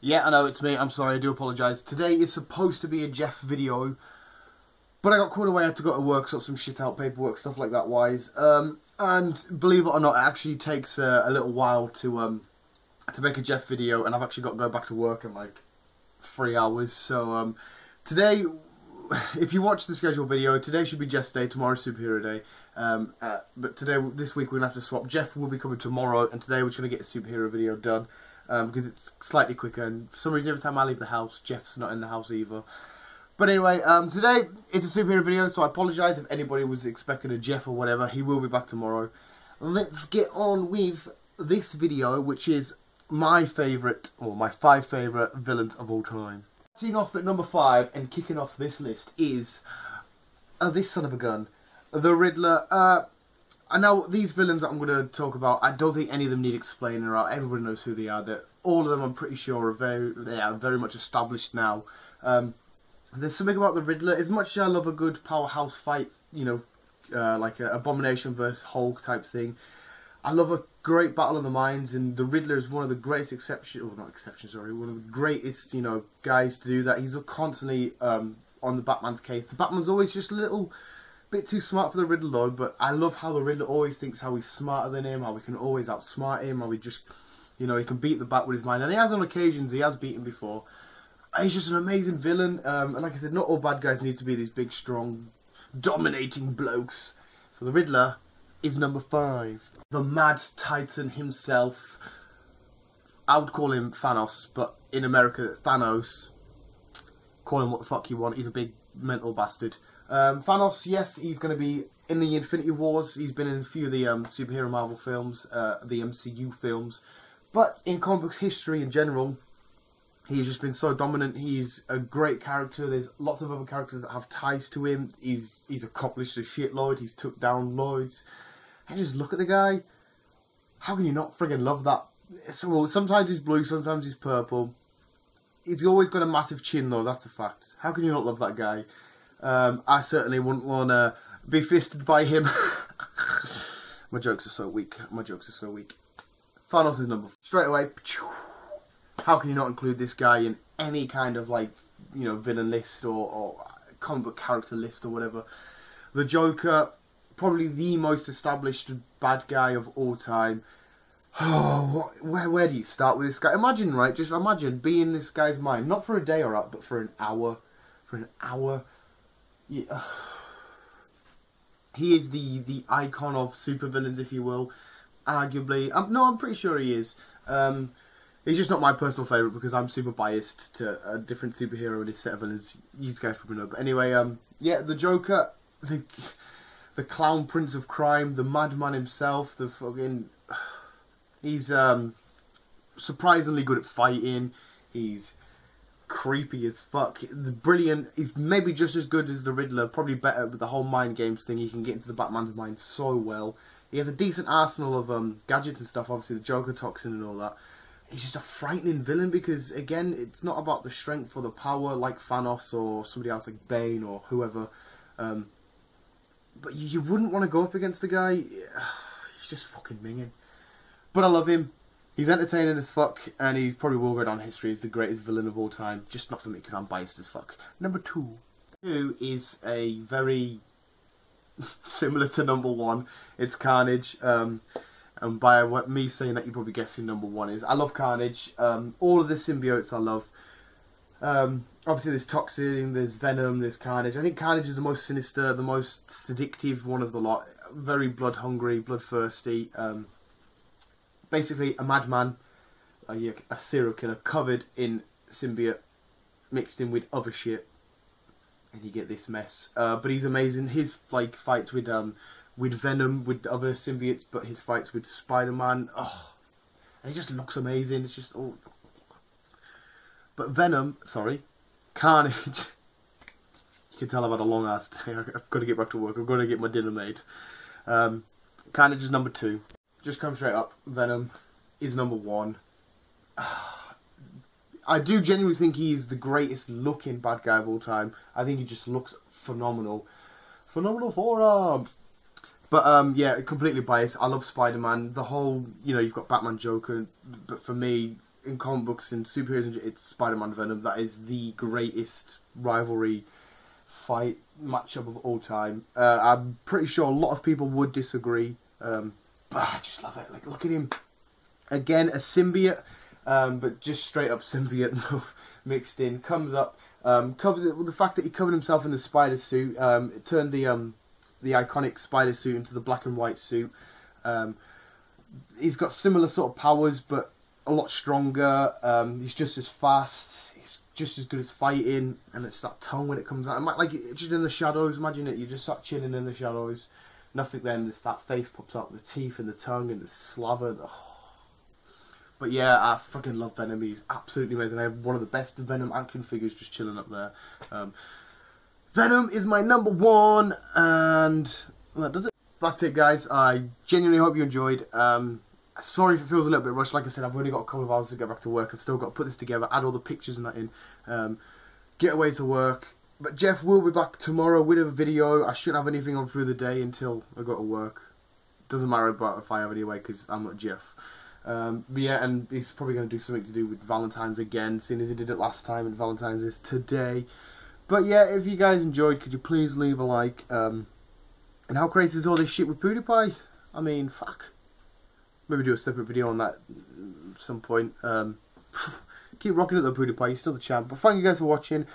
Yeah, I know, it's me. I'm sorry, I do apologise. Today is supposed to be a Jeff video, but I got called away. I had to go to work, sort some shit out, paperwork, stuff like that wise. And believe it or not, it actually takes a little while to make a Jeff video, and I've actually got to go back to work in like 3 hours. So today, if you watch the scheduled video, today should be Jeff's day, tomorrow's Superhero Day. But this week we're going to have to swap. Jeff will be coming tomorrow, and today we're just going to get a superhero video done. Because it's slightly quicker, and for some reason every time I leave the house, Jeff's not in the house either. But anyway, today it's a superhero video, so I apologise if anybody was expecting a Jeff or whatever. He will be back tomorrow. Let's get on with this video, which is my favourite, or my 5 favourite villains of all time. Starting off at number 5 and kicking off this list is this son of a gun, the Riddler. And now, these villains that I'm going to talk about, I don't think any of them need explaining, or everybody knows who they are. All of them, I'm pretty sure, are very much established now. There's something about the Riddler. As much as I love a good powerhouse fight, you know, like an Abomination versus Hulk type thing, I love a great battle of the minds, and the Riddler is one of the greatest one of the greatest, you know, guys to do that. He's constantly on the Batman's case. The Batman's always just a little bit too smart for the Riddler though, but I love how the Riddler always thinks how he's smarter than him, how we can always outsmart him, how he just, you know, he can beat the Bat with his mind, and he has on occasions, he has beaten before. He's just an amazing villain, and like I said, not all bad guys need to be these big, strong, dominating blokes. So the Riddler is number 5. The Mad Titan himself. I would call him Thanos, but in America, Thanos. Call him what the fuck you want, he's a big mental bastard. Thanos, yes, he's going to be in the Infinity Wars. He's been in a few of the superhero Marvel films, the MCU films. But in comic books history in general, he's just been so dominant. He's a great character. There's lots of other characters that have ties to him. He's accomplished a shitload. He's took down loads. And just look at the guy. How can you not friggin' love that? Well, sometimes he's blue, sometimes he's purple. He's always got a massive chin though, that's a fact. How can you not love that guy? I certainly wouldn't want to be fisted by him. My jokes are so weak. Thanos is number 4. Straight away. How can you not include this guy in any kind of, like, you know, villain list or comic book character list or whatever? The Joker, probably the most established bad guy of all time. Oh, where do you start with this guy? Imagine, right? Just imagine being in this guy's mind, not for a day or but for an hour. For an hour. Yeah. He is the icon of supervillains, if you will, arguably. I'm pretty sure he is. He's just not my personal favourite because I'm super biased to a different superhero in his set of villains. You guys probably know. But anyway, yeah, the Joker, the clown prince of crime, the madman himself, the fucking... He's surprisingly good at fighting. He's creepy as fuck. Brilliant. He's maybe just as good as the Riddler, probably better with the whole mind games thing. He can get into the Batman's mind so well. He has a decent arsenal of gadgets and stuff, obviously the Joker toxin and all that. He's just a frightening villain because, again, it's not about the strength or the power like Thanos or somebody else like Bane or whoever. But you wouldn't want to go up against the guy. He's just fucking minging. But I love him. He's entertaining as fuck, and he probably will go down history as the greatest villain of all time. Just not for me, because I'm biased as fuck. Number 2. 2 is a very similar to number 1. It's Carnage. And by me saying that, you probably guess who number 1 is. I love Carnage. All of the symbiotes I love. Obviously there's Toxin, there's Venom, there's Carnage. I think Carnage is the most sinister, the most seductive one of the lot. Very blood-hungry, bloodthirsty. Basically a madman, a serial killer covered in symbiote, mixed in with other shit, and you get this mess. But he's amazing. His like fights with Venom, with other symbiotes, but his fights with Spider-Man, and he just looks amazing. It's just all. But Carnage. You can tell I've had a long ass day. I've got to get back to work. I've got to get my dinner made. Carnage is number 2. Just come straight up. Venom is number 1. I do genuinely think he's the greatest looking bad guy of all time. I think he just looks phenomenal. Phenomenal forearm. But yeah, completely biased. I love Spider-Man. The whole, you know, you've got Batman, Joker, but for me, in comic books and superheroes, it's Spider-Man Venom. That is the greatest rivalry fight matchup of all time. I'm pretty sure a lot of people would disagree, but I just love it. Like, look at him again, a symbiote, but just straight up symbiote mixed in. Comes up, covers it with the fact that he covered himself in the spider suit. It turned the iconic spider suit into the black and white suit. He's got similar sort of powers, but a lot stronger. He's just as fast. He's just as good as fighting, and it's that tongue when it comes out. Like, just in the shadows. Imagine it. You just start chilling in the shadows. Nothing. Then that face pops out, the teeth and the tongue and the slaver. But yeah, I fucking love Venom. He's absolutely amazing. I have one of the best Venom action figures just chilling up there. Venom is my #1, and that does it. That's it, guys. I genuinely hope you enjoyed. Sorry if it feels a little bit rushed. Like I said, I've only got a couple of hours to get back to work. I've still got to put this together, add all the pictures and that in, get away to work. But Jeff will be back tomorrow with a video. I shouldn't have anything on through the day until I go to work. Doesn't matter about if I have anyway, because I'm not Jeff. But yeah, and he's probably going to do something to do with Valentine's again, seeing as he did it last time, and Valentine's is today. But yeah, if you guys enjoyed, could you please leave a like? And how crazy is all this shit with PewDiePie? I mean, fuck. Maybe do a separate video on that at some point. Keep rocking it though, PewDiePie. You're still the champ. But thank you guys for watching.